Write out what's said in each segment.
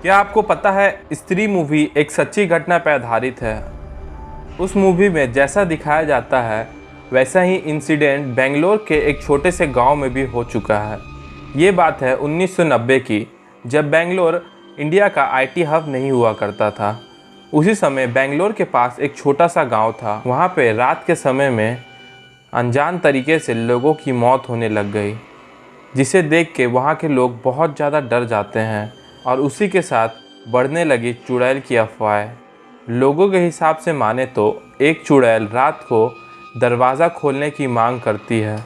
क्या आपको पता है स्त्री मूवी एक सच्ची घटना पर आधारित है। उस मूवी में जैसा दिखाया जाता है वैसा ही इंसिडेंट बेंगलोर के एक छोटे से गांव में भी हो चुका है। ये बात है 1990 की, जब बेंगलोर इंडिया का आईटी हब नहीं हुआ करता था। उसी समय बेंगलोर के पास एक छोटा सा गांव था। वहाँ पे रात के समय में अनजान तरीके से लोगों की मौत होने लग गई, जिसे देख के वहाँ के लोग बहुत ज़्यादा डर जाते हैं और उसी के साथ बढ़ने लगी चुड़ैल की अफवाहें। लोगों के हिसाब से माने तो एक चुड़ैल रात को दरवाज़ा खोलने की मांग करती है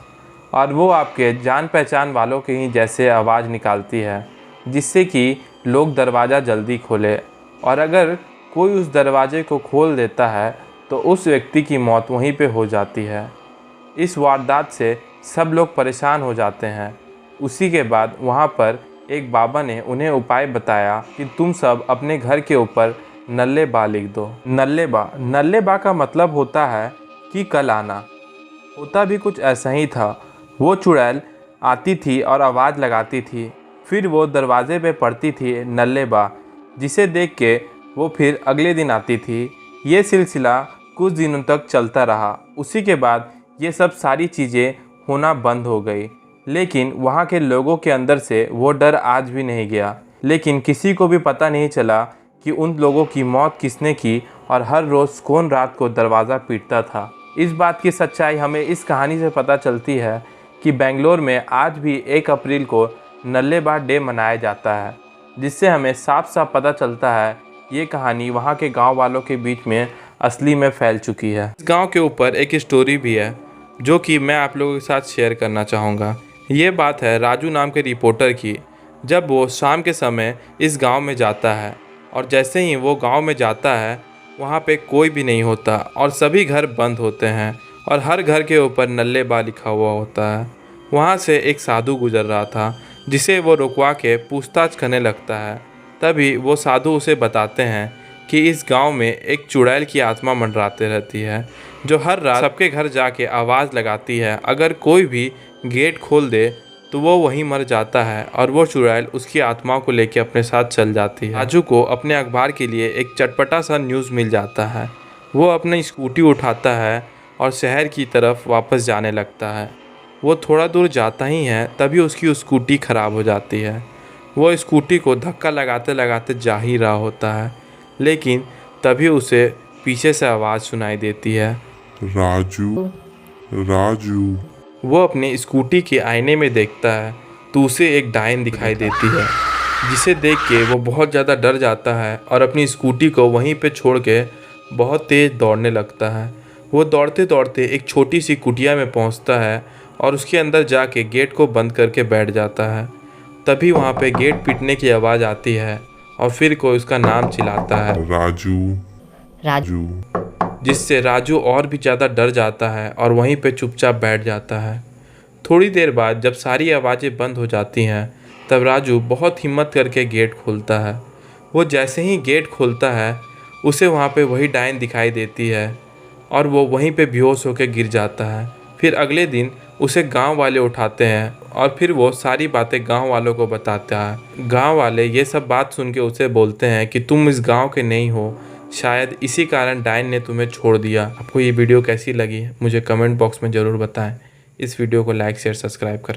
और वो आपके जान पहचान वालों के ही जैसे आवाज़ निकालती है, जिससे कि लोग दरवाज़ा जल्दी खोले, और अगर कोई उस दरवाजे को खोल देता है तो उस व्यक्ति की मौत वहीं पे हो जाती है। इस वारदात से सब लोग परेशान हो जाते हैं। उसी के बाद वहाँ पर एक बाबा ने उन्हें उपाय बताया कि तुम सब अपने घर के ऊपर नल्लेबा लिख दो। नल्लेबा का मतलब होता है कि कल आना। होता भी कुछ ऐसा ही था। वो चुड़ैल आती थी और आवाज़ लगाती थी, फिर वो दरवाजे पे पड़ती थी नल्लेबा, जिसे देख के वो फिर अगले दिन आती थी। ये सिलसिला कुछ दिनों तक चलता रहा। उसी के बाद ये सब सारी चीज़ें होना बंद हो गई, लेकिन वहाँ के लोगों के अंदर से वो डर आज भी नहीं गया। लेकिन किसी को भी पता नहीं चला कि उन लोगों की मौत किसने की और हर रोज़ कौन रात को दरवाज़ा पीटता था। इस बात की सच्चाई हमें इस कहानी से पता चलती है कि बेंगलोर में आज भी 1 अप्रैल को नल्लेबा डे मनाया जाता है, जिससे हमें साफ साफ पता चलता है ये कहानी वहाँ के गांव वालों के बीच में असली में फैल चुकी है। इस गांव के ऊपर एक स्टोरी भी है जो कि मैं आप लोगों के साथ शेयर करना चाहूँगा। ये बात है राजू नाम के रिपोर्टर की। जब वो शाम के समय इस गांव में जाता है और जैसे ही वो गांव में जाता है वहाँ पे कोई भी नहीं होता और सभी घर बंद होते हैं और हर घर के ऊपर नल्लेबा लिखा हुआ होता है। वहाँ से एक साधु गुजर रहा था, जिसे वो रुकवा के पूछताछ करने लगता है। तभी वो साधु उसे बताते हैं कि इस गांव में एक चुड़ैल की आत्मा मंडराते रहती है, जो हर रात सबके घर जाके आवाज़ लगाती है। अगर कोई भी गेट खोल दे तो वो वहीं मर जाता है और वो चुड़ैल उसकी आत्मा को लेके अपने साथ चल जाती है। राजू को अपने अखबार के लिए एक चटपटा सा न्यूज़ मिल जाता है। वो अपनी स्कूटी उठाता है और शहर की तरफ वापस जाने लगता है। वो थोड़ा दूर जाता ही है तभी उसकी स्कूटी ख़राब हो जाती है। वो स्कूटी को धक्का लगाते लगाते जा ही रहा होता है, लेकिन तभी उसे पीछे से आवाज़ सुनाई देती है, राजू राजू। वो अपनी स्कूटी के आईने में देखता है तो उसे एक डायन दिखाई देती है, जिसे देख के वो बहुत ज़्यादा डर जाता है और अपनी स्कूटी को वहीं पे छोड़ के बहुत तेज़ दौड़ने लगता है। वो दौड़ते दौड़ते एक छोटी सी कुटिया में पहुंचता है और उसके अंदर जाके गेट को बंद करके बैठ जाता है। तभी वहाँ पे गेट पीटने की आवाज़ आती है और फिर कोई उसका नाम चिल्लाता है, राजू। जिससे राजू और भी ज़्यादा डर जाता है और वहीं पे चुपचाप बैठ जाता है। थोड़ी देर बाद जब सारी आवाज़ें बंद हो जाती हैं तब राजू बहुत हिम्मत करके गेट खोलता है। वो जैसे ही गेट खोलता है उसे वहाँ पे वही डायन दिखाई देती है और वो वहीं पे बेहोश होकर गिर जाता है। फिर अगले दिन उसे गांव वाले उठाते हैं और फिर वो सारी बातें गांव वालों को बताता है। गांव वाले ये सब बात सुन के उसे बोलते हैं कि तुम इस गांव के नहीं हो, शायद इसी कारण डायन ने तुम्हें छोड़ दिया। आपको ये वीडियो कैसी लगी मुझे कमेंट बॉक्स में ज़रूर बताएं। इस वीडियो को लाइक शेयर सब्सक्राइब करें।